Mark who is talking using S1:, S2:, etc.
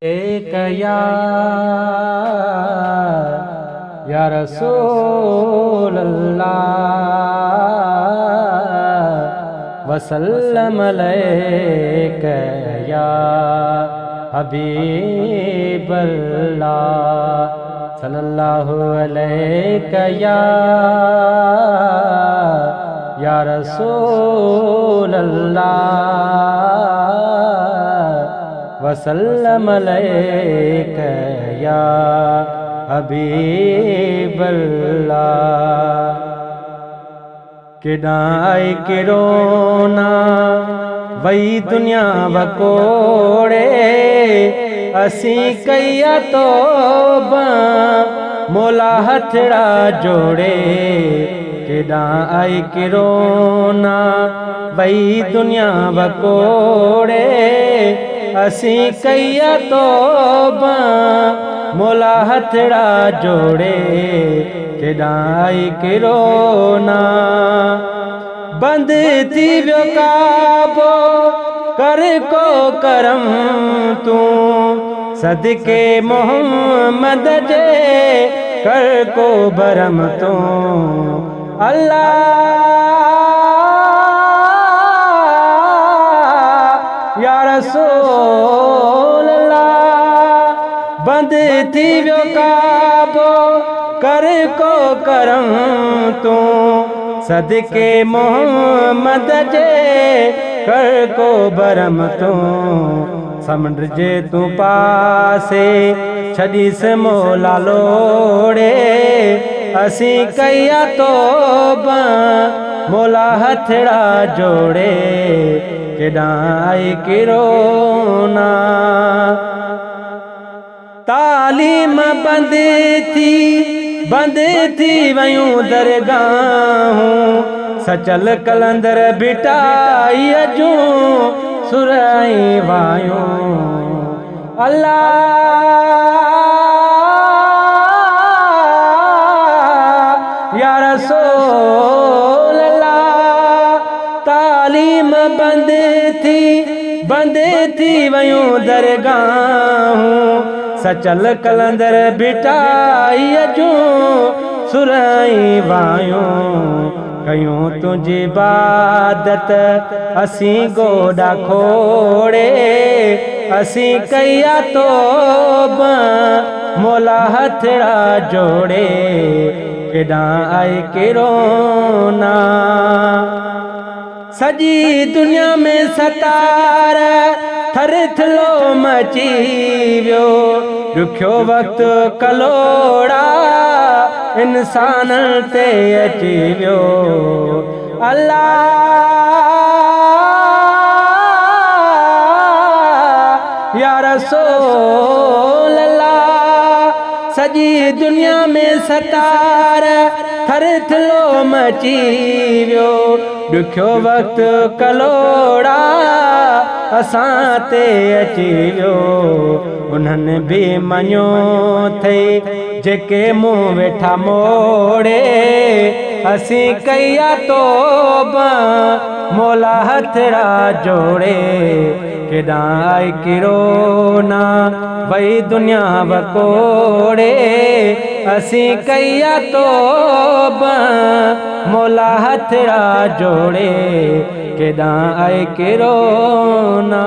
S1: एक या रसूल अल्लाह वसल्लम अलैका या हबीब अल्लाह सल्लल्लाहु अलैका या रसूल अल्लाह वसल्लम अलैका या हबीब अल्लाह। किडाई किरोना वही दुनिया वकोड़े असी कया तौबा मोला हथड़ा जोड़े। किडाई किरोना वही दुनिया वकोड़े असी कया तौबा मोला हथड़ा जोड़े। किडाई किरोना बंद थी व्यो काबो कर को करम तू सदके मोहम्मद जे कर को बरम तू। अल्लाह या रसूल अल्लाह बंद थी व्यो काबो कर को करम तू सदके मोहम्मद जे कर को बरम तू। समुंड जे तू पासे छड़ीस मोला लोड़े असी कया तौबा मोला हथड़ा जोड़े। किडाई किरोना तालीम बंद थी वयूं दरगाहूं सचल कलंदर बिटाई जूं सुराई वायूं। अल्लाह या रसूल अल्लाह तालीम बंद थी वयूं दरगाहूं सचल कलंदर बिटाई जूं सुराई वायूं। कयूं तुझी इबादत असी गोडा खोड़े असी कया तौबा मोला हथड़ा जोड़े। किडाई किरोना सजी दुनिया में सतार थर थलो मची व्यो रुखियो वक्त कलोड़ा इंसान ते अची व्यो। अल्लाह या रसूल अल्लाह सजी दुनिया में सतार थर थलो मची व्यो रुखियो वक्त कलोड़ा असां ते अची व्यो। उन्हनि भी मञो थई जेके मुंह वेठा मोड़े असी कया तौबा मोला हथड़ा जोड़े। किडाई किरोना वही दुनिया वकोड़े असी कया तौबा मोला हथड़ा जोड़े। किडाई किरोना।